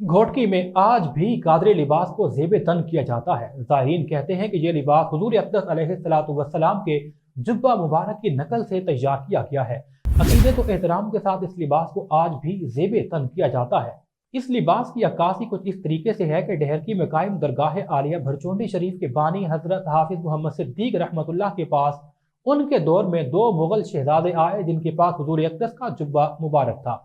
घोटकी में आज भी कादरी लिबास को ज़ेब तन किया जाता है। ज़ाहिरीन कहते हैं कि ये लिबास हुज़ूर अक़दस अलैहिस्सलाम के जुब्बा मुबारक की नकल से तैयार किया गया है। अक़ीदत और एहतराम के साथ इस लिबास को आज भी ज़ेब तन किया जाता है। इस लिबास की अक्कासी कुछ इस तरीके से है कि डहरकी में कायम दरगाह आलिया भरचोंडी शरीफ के बानी हज़रत हाफिज़ मोहम्मद सिद्दीक़ रहमतुल्लाह के पास उनके दौर में 2 मुग़ल शहज़ादे आए जिनके पास हुज़ूर अक़दस का जुब्बा मुबारक था।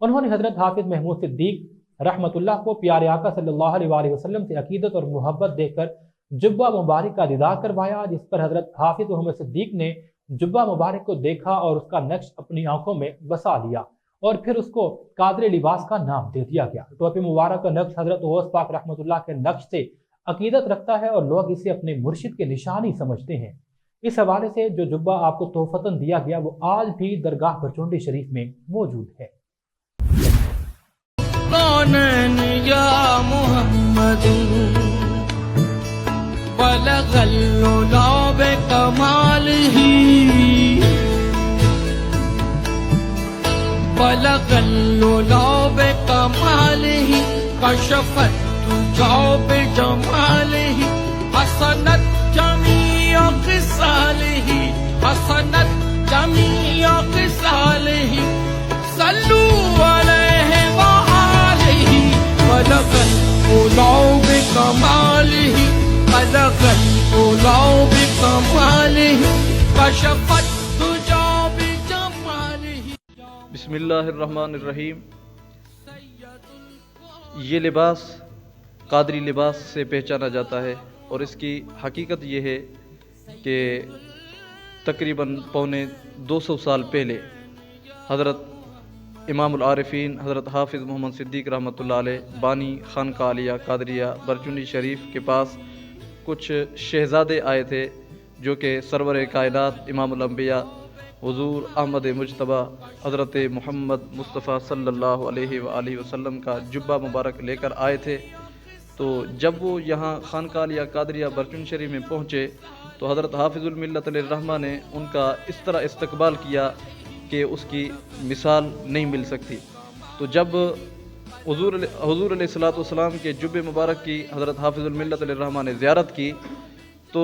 उन्होंने हज़रत हाफिज़ महमूद सिद्दीक़ रहमतुल्लाह को प्यारे आका सल्लल्लाहु अलैहि वसल्लम से अकीदत और मोहब्बत देकर जुब्बा मुबारक का दीदार करवाया, जिस पर हज़रत हाफिज़ मोहम्मद सिद्दीक़ ने जुब्बा मुबारक को देखा और उसका नक्श अपनी आंखों में बसा लिया और फिर उसको कादरी लिबास का नाम दे दिया गया। टोपी मुबारक का नक्श हज़रत गौस पाक रहमतुल्लाह के नक्श से अकीदत रखता है और लोग इसे अपने मुर्शिद के निशानी समझते हैं। इस हवाले से जो जुब्बा आपको तोहफतन दिया गया वो आज भी दरगाह भरचोंडी शरीफ में मौजूद है। या मोहम्मद बलगल कमाल ही बलगल कमाल ही कशफत तुजाब जमाल ही हसनत जमीअ क़िसाल ही हसनत जमीअ क़िसाल ही सल्लू अलैहि व आलिहि बलगल कमाल ही बलगल कमाल ही कशफत तुजाब जमाल ही। बिस्मिल्लाहिर्रहमानिर्रहीम। ये लिबास कादरी लिबास से पहचाना जाता है और इसकी हकीकत ये है कि तकरीबन पौने 200 साल पहले हज़रत इमामुल आरिफीन हज़रत हाफिज़ मोहम्मद सिद्दीक़ रहमतुल्लाह अलैह बानी खानका आलिया कादरिया भरचोंडी शरीफ के पास कुछ शहज़ादे आए थे जो कि सरवर कायनात इमामुल अंबिया हुज़ूर अहमद मुज्तबा हज़रत मोहम्मद मुस्तफ़ा सल्लल्लाहु अलैहि वसल्लम का जुब्बा मुबारक लेकर आए थे। तो जब वो यहाँ खानका आलिया कादरिया भरचोंडी शरीफ में पहुँचे तो हज़रत हाफिज़ुल मिल्लत रहमा ने उनका इस तरह इस्तकबाल किया कि उसकी मिसाल नहीं मिल सकती। तो जब हुज़ूर अलैहिस्सलाम के जुब्बे मुबारक की हज़रत हाफिज़ुल मिल्लत रहमा ने ज़ियारत की तो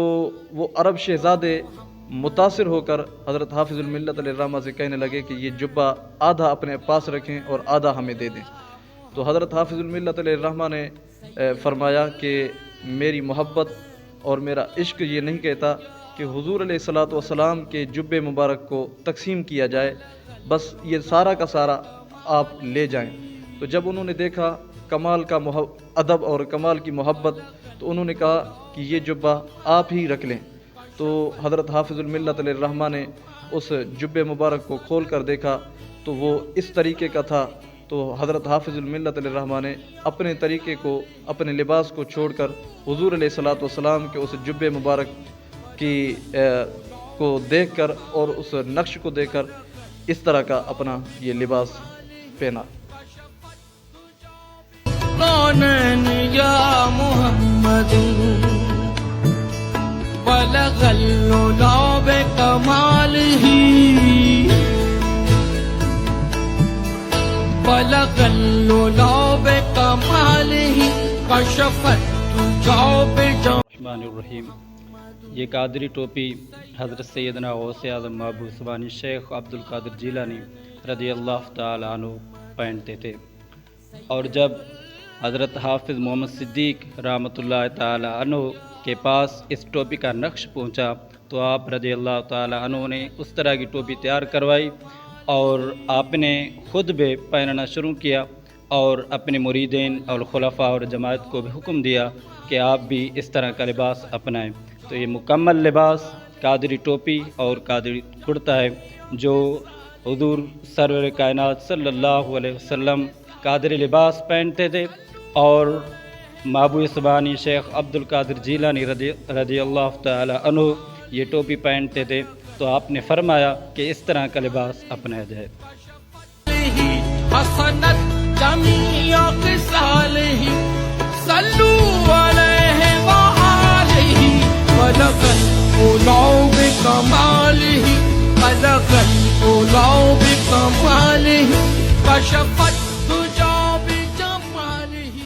वो अरब शहज़ादे मुतासिर होकर हज़रत हाफिज़ुल मिल्लत रहमा से कहने लगे कि ये जुब्बा आधा अपने पास रखें और आधा हमें दे दें। तो हज़रत हाफिज़ुल मिल्लत रहमा ने फरमाया कि मेरी मोहब्बत और मेरा इश्क ये नहीं कहता कि हुज़ूर अलैहिस्सलाम के जुब्बे मुबारक को तकसीम किया जाए, बस ये सारा का सारा आप ले जाएं। तो जब उन्होंने देखा कमाल का अदब और कमाल की मोहब्बत तो उन्होंने कहा कि ये जुब्बा आप ही रख लें। तो हज़रत हाफिज़ुल मिल्लत रहमा ने उस जुब्बे मुबारक को खोल कर देखा तो वो इस तरीके का था। तो हज़रत हाफिज़ुल मिल्लत रहमा ने अपने तरीके को अपने लिबास को छोड़कर हुज़ूर अलैहिस्सलाम के उस जुब्बे मुबारक की को देखकर और उस नक्श को देखकर इस तरह का अपना ये लिबास पहना। या मोहम्मद बलगल कमाल ही बलगल कमाल ही कशफत तुजाब जमाल। ये कादरी टोपी हज़रत सैयदना गौसे आज़म महबूब सुबानी शेख अब्दुल कादिर जिलानी रज़ियल्लाहु ताला अन्हु पहनते थे और जब हज़रत हाफिज़ मोहम्मद सिद्दीक़ रहमतुल्लाह ताला अन्हु के पास इस टोपी का नक्श पहुंचा तो आप रज़ियल्लाहु ताला अन्हु ने उस तरह की टोपी तैयार करवाई और आपने खुद भी पहनना शुरू किया और अपने मुरीदीन और खुलफा और जमात को भी हुक्म दिया कि आप भी इस तरह का लिबास अपनाएं। तो ये मुकम्मल लिबास कादरी टोपी और कादरी कुर्ता है जो हुज़ूर सरवर कायनात सल्लल्लाहु अलैहि वसल्लम कादरी लिबास पहनते थे और महबूब सुबानी शेख अब्दुल कादिर जिलानी रज़ियल्लाहु ताला अन्हु ये टोपी पहनते थे। तो आपने फरमाया कि इस तरह का लिबास अपनाया जाए। हसनत जमीअ क़िसाल ही सल्लू अलैहि व आलिहि बलगल कमाल ही बलगल कमाल ही कशफत